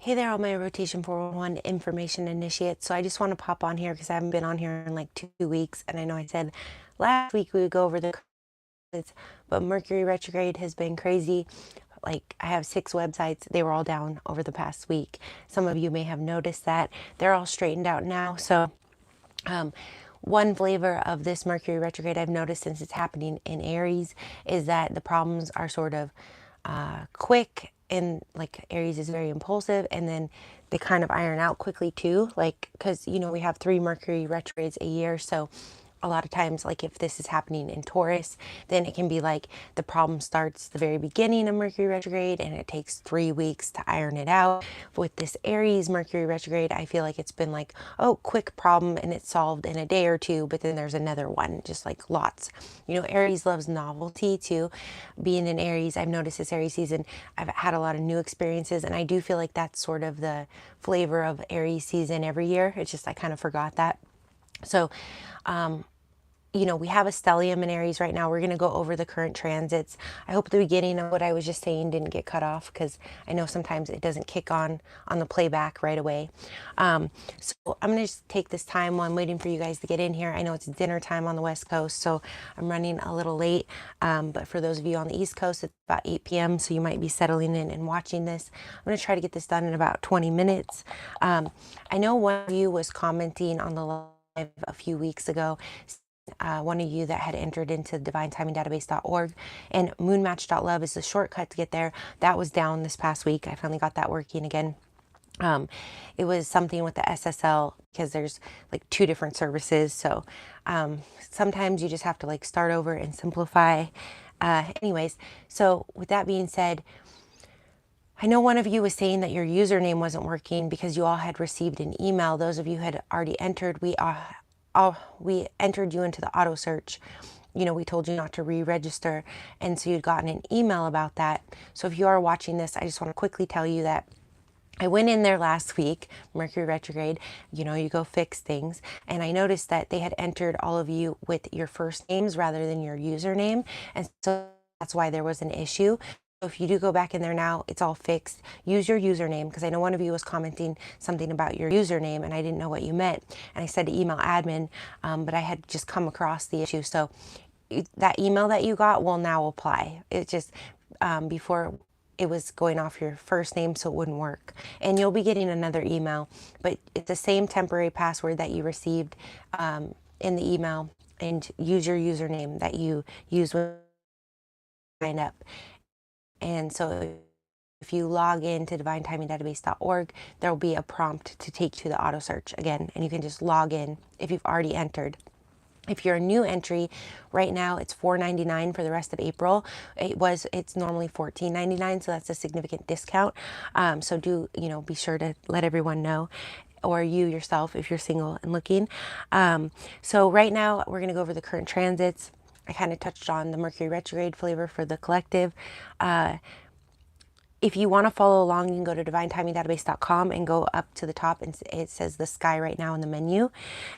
Hey there, all my Rotation 411 information initiates. So I just want to pop on here because I haven't been on here in like 2 weeks. And I know I said last week we would go over the credits, but Mercury retrograde has been crazy. Like I have 6 websites. They were all down over the past week. Some of you may have noticed that. They're all straightened out now. So one flavor of this Mercury retrograde I've noticed since it's happening in Aries is that the problems are sort of quick, and like Aries is very impulsive, and then they kind of iron out quickly too, like because we have 3 Mercury retrogrades a year. So a lot of times, like if this is happening in Taurus, then it can be like the problem starts the very beginning of Mercury retrograde and it takes 3 weeks to iron it out. With this Aries Mercury retrograde, I feel like it's been like, oh, quick problem and it's solved in a day or two, but then there's another one, just like lots. Aries loves novelty too. Being in Aries, I've noticed this Aries season, I've had a lot of new experiences, and I do feel like that's sort of the flavor of Aries season every year. It's just I kind of forgot that. So, we have a stellium in Aries right now. We're going to go over the current transits. I hope the beginning of what I was just saying didn't get cut off, because I know sometimes it doesn't kick on the playback right away. So I'm going to just take this time while I'm waiting for you guys to get in here. I know it's dinner time on the West Coast, so I'm running a little late. But for those of you on the East Coast, it's about 8 p.m., so you might be settling in and watching this. I'm going to try to get this done in about 20 minutes. I know one of you was commenting on the live a few weeks ago, one of you that had entered into divinetimingdatabase.org, and moonmatch.love is the shortcut to get there. That was down this past week. I finally got that working again. It was something with the SSL, because there's like 2 different services. So sometimes you just have to like start over and simplify. Anyways, so with that being said, I know one of you was saying that your username wasn't working because you all had received an email. Those of you who had already entered, we entered you into the auto search. We told you not to re-register, and so you'd gotten an email about that. So if you are watching this, I just want to quickly tell you that I went in there last week, Mercury retrograde, you go fix things, and I noticed that they had entered all of you with your first names rather than your username, and so that's why there was an issue. If you do go back in there now, it's all fixed. Use your username, because I know one of you was commenting something about your username and I didn't know what you meant. And I said to email admin, but I had just come across the issue. So that email that you got will now apply. It just, before it was going off your first name, so it wouldn't work. And you'll be getting another email, but it's the same temporary password that you received in the email, and use your username that you use when you sign up. And so if you log into divinetimingdatabase.org, there will be a prompt to take you to the auto search again, and you can just log in if you've already entered. If you're a new entry, right now it's $4.99 for the rest of April. It's normally $14.99, so that's a significant discount. So do be sure to let everyone know, or you yourself if you're single and looking. So right now we're going to go over the current transits. I kind of touched on the Mercury retrograde flavor for the collective. If you want to follow along, you can go to divinetimingdatabase.com and go up to the top, and it says the sky right now in the menu.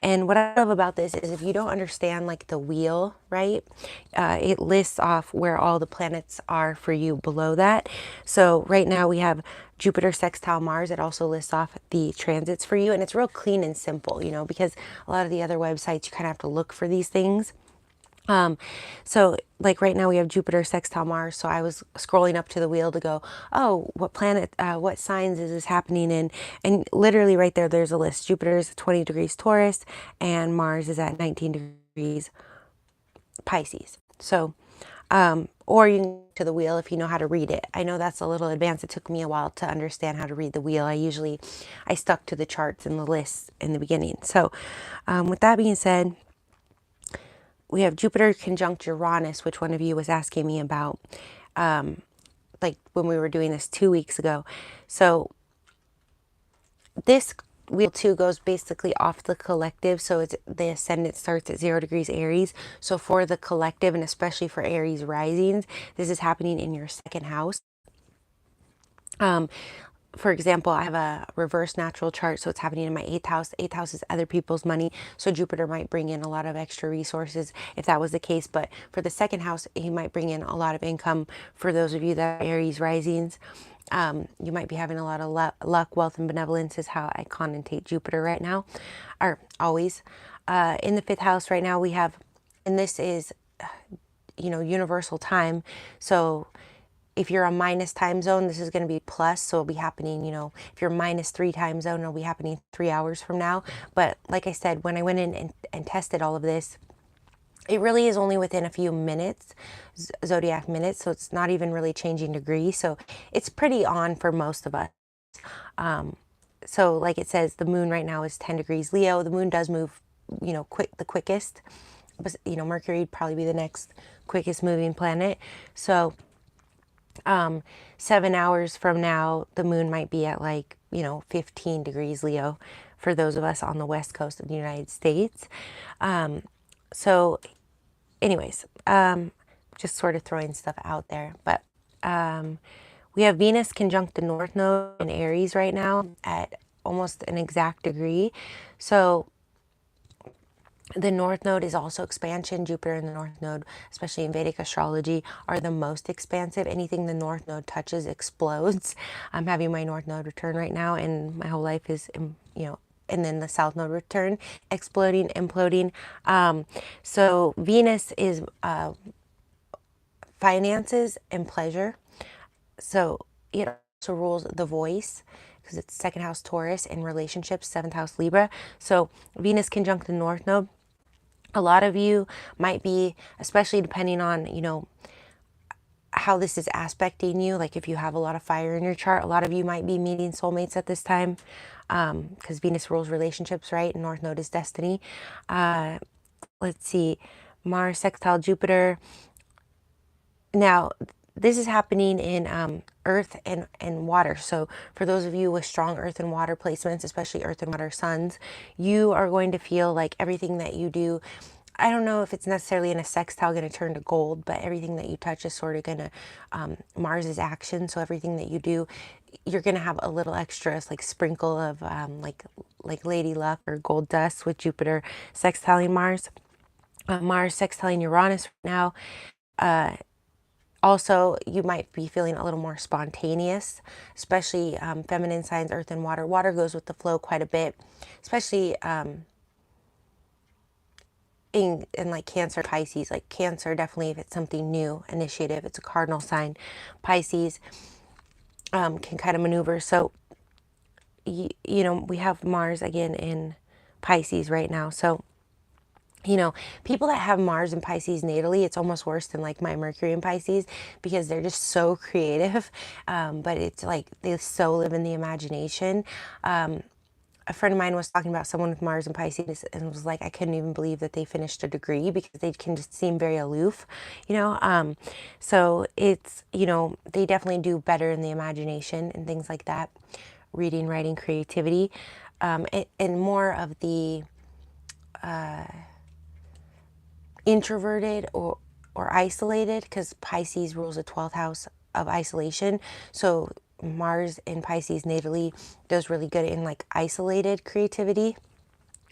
And what I love about this is if you don't understand like the wheel, right, it lists off where all the planets are for you below that. So right now we have Jupiter sextile Mars. It also lists off the transits for you, and it's real clean and simple, because a lot of the other websites you kind of have to look for these things. So like right now we have Jupiter sextile Mars. So I was scrolling up to the wheel to go, oh, what planet, what signs is this happening in? And literally right there, there's a list. Jupiter is 20 degrees Taurus and Mars is at 19 degrees Pisces. So, or you can go to the wheel if you know how to read it. I know that's a little advanced. It took me a while to understand how to read the wheel. I stuck to the charts and the lists in the beginning. So, with that being said, we have Jupiter conjunct Uranus, which one of you was asking me about, like when we were doing this 2 weeks ago. So this wheel 2 goes basically off the collective. So the ascendant starts at 0 degrees Aries. So for the collective, and especially for Aries risings, this is happening in your second house. For example, I have a reverse natural chart, so it's happening in my 8th house. 8th house is other people's money, so Jupiter might bring in a lot of extra resources if that was the case. But for the second house, he might bring in a lot of income for those of you that are Aries risings. You might be having a lot of luck, wealth, and benevolence is how I connotate Jupiter right now, or always. In the 5th house right now we have, and this is, universal time. So if you're a minus time zone, this is going to be plus. So it'll be happening, if you're -3 time zone, it'll be happening 3 hours from now. But like I said, when I went in and tested all of this, it really is only within a few minutes, zodiac minutes. So it's not even really changing degrees. So it's pretty on for most of us. So like it says, the moon right now is 10 degrees Leo. The moon does move, the quickest. But, Mercury would probably be the next quickest moving planet. So 7 hours from now, the moon might be at 15 degrees Leo for those of us on the west coast of the United States. So anyways, just sort of throwing stuff out there. But we have Venus conjunct the North Node in Aries right now at almost an exact degree. So the North Node is also expansion. Jupiter and the North Node, especially in Vedic astrology, are the most expansive. Anything the North Node touches explodes. I'm having my North Node return right now, and my whole life is, and then the South Node return, exploding, imploding. So Venus is finances and pleasure. So it also rules the voice, because it's 2nd house Taurus, and relationships, 7th house Libra. So Venus conjunct the North Node. A lot of you might be, especially depending on, how this is aspecting you. Like if you have a lot of fire in your chart, a lot of you might be meeting soulmates at this time, because Venus rules relationships, right? And North Node is destiny. Let's see, Mars sextile Jupiter. Now, this is happening in earth and water. So for those of you with strong earth and water placements, especially earth and water suns, you are going to feel like everything that you do, I don't know if it's necessarily in a sextile going to turn to gold, but everything that you touch is sort of going to, Mars is action. So everything that you do, you're going to have a little extra sprinkle of like lady luck or gold dust with Jupiter sextiling Mars. Mars sextiling Uranus right now. Also, you might be feeling a little more spontaneous, especially feminine signs, earth and water. Water goes with the flow quite a bit, especially in like Cancer, Pisces. Like Cancer, definitely if it's something new, initiative, it's a cardinal sign. Pisces can kind of maneuver. So, we have Mars again in Pisces right now. So, people that have Mars and Pisces natally, it's almost worse than like my Mercury and Pisces, because they're just so creative. But it's like they so live in the imagination. A friend of mine was talking about someone with Mars and Pisces and was like, I couldn't even believe that they finished a degree, because they can just seem very aloof, So it's, they definitely do better in the imagination and things like that. Reading, writing, creativity, and more of the introverted or isolated, because Pisces rules the 12th house of isolation. So Mars in Pisces natally does really good in like isolated creativity.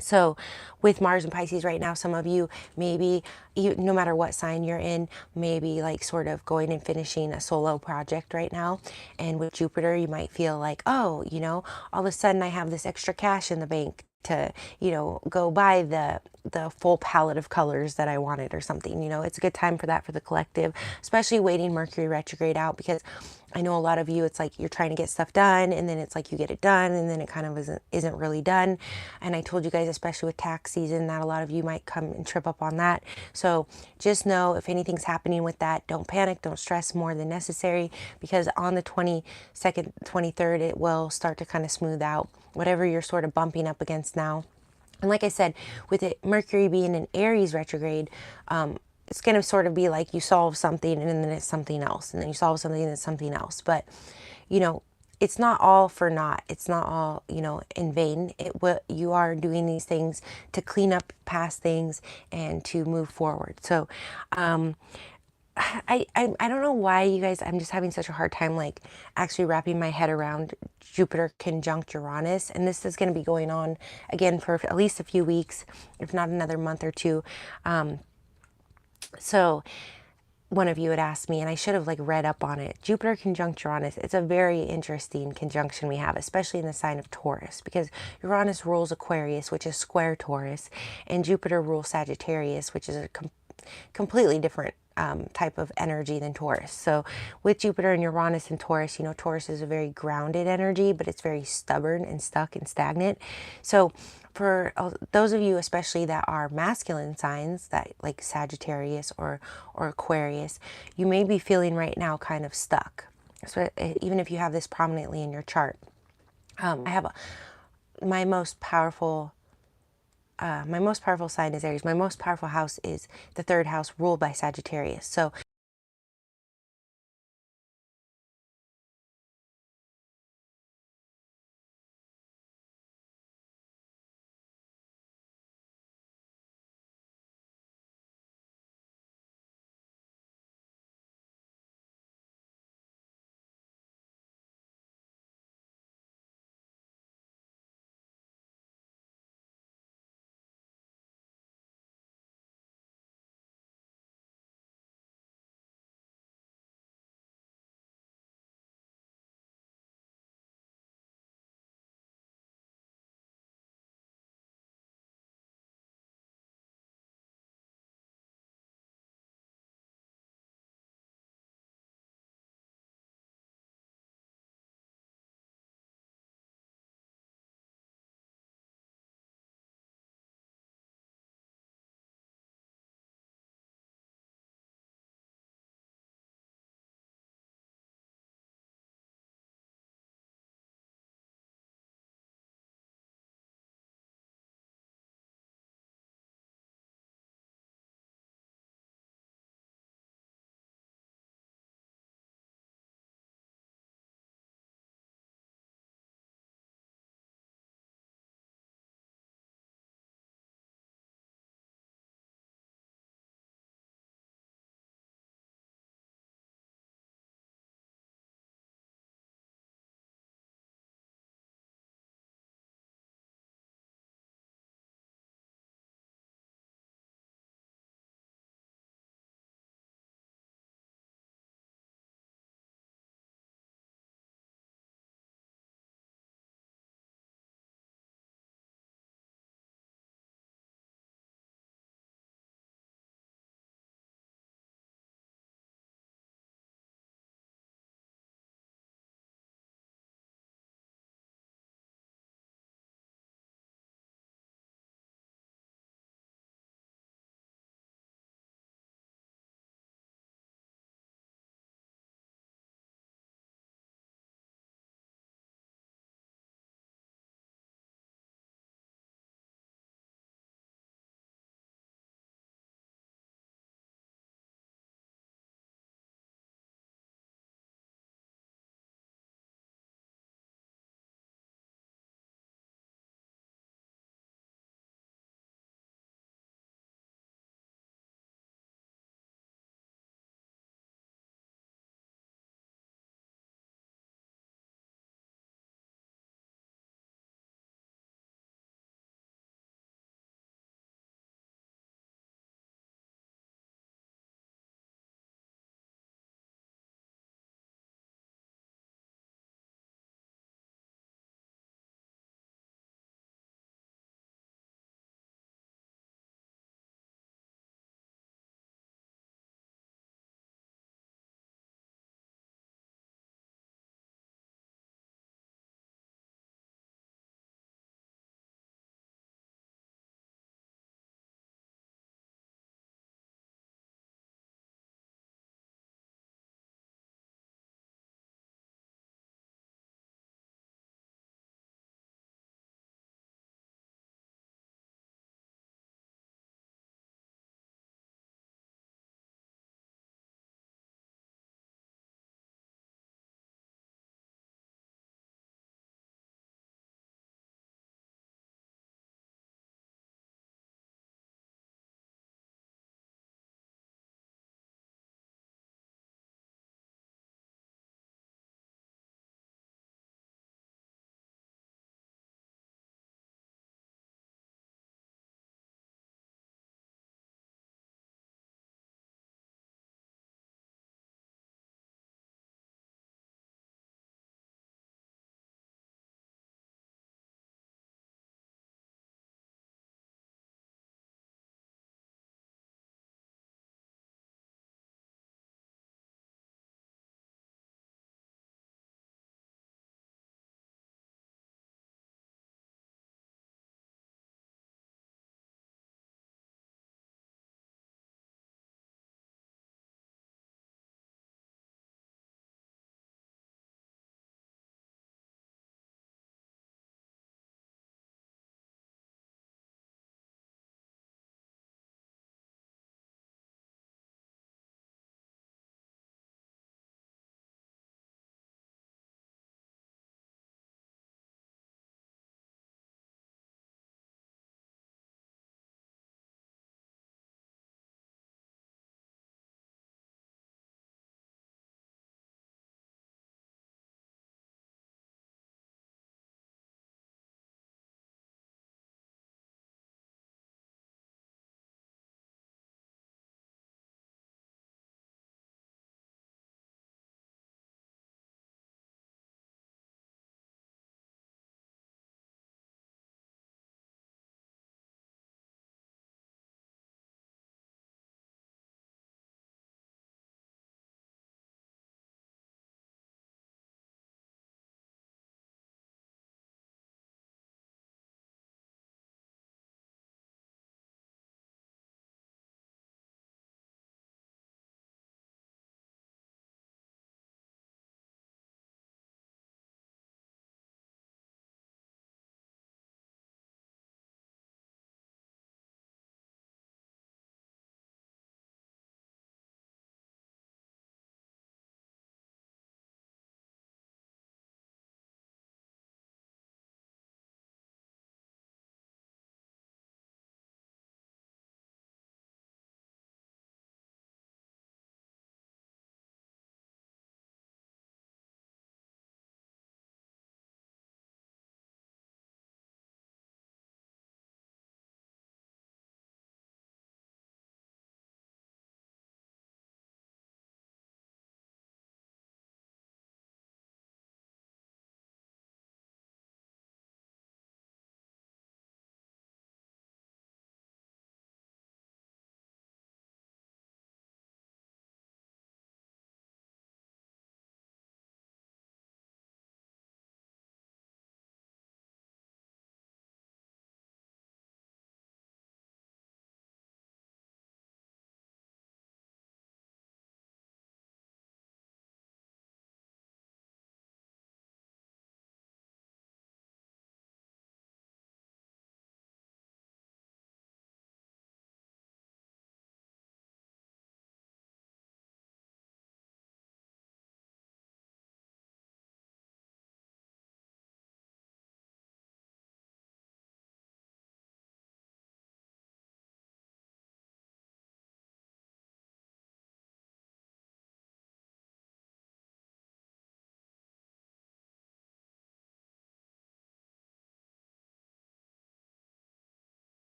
So with Mars and Pisces right now, some of you maybe, no matter what sign you're in, maybe like sort of going and finishing a solo project right now. And with Jupiter, you might feel like, oh, all of a sudden I have this extra cash in the bank to, go buy the full palette of colors that I wanted or something. It's a good time for that for the collective, especially waiting Mercury retrograde out, because I know a lot of you, it's like you're trying to get stuff done, and then it's like you get it done, and then it kind of isn't really done. And I told you guys, especially with tax season, that a lot of you might come and trip up on that. So just know if anything's happening with that, don't panic, don't stress more than necessary, because on the 22nd, 23rd, it will start to kind of smooth out whatever you're sort of bumping up against now. And like I said, with it, Mercury being in Aries retrograde, it's going to sort of be like you solve something and then it's something else, and then you solve something and it's something else. But, it's not all for naught. It's not all, in vain. You are doing these things to clean up past things and to move forward. So, I don't know why, you guys, I'm just having such a hard time like actually wrapping my head around Jupiter conjunct Uranus, and this is going to be going on again for at least a few weeks, if not another month or two. So one of you had asked me, and I should have like read up on it. Jupiter conjunct Uranus. It's a very interesting conjunction we have, especially in the sign of Taurus, because Uranus rules Aquarius, which is square Taurus, and Jupiter rules Sagittarius, which is a completely different type of energy than Taurus. So with Jupiter and Uranus and Taurus, you know, Taurus is a very grounded energy, but it's very stubborn and stuck and stagnant. So for those of you especially that are masculine signs, that like Sagittarius or Aquarius, you may be feeling right now kind of stuck. So even if you have this prominently in your chart, I have my most powerful sign is Aries. My most powerful house is the third house, ruled by Sagittarius. So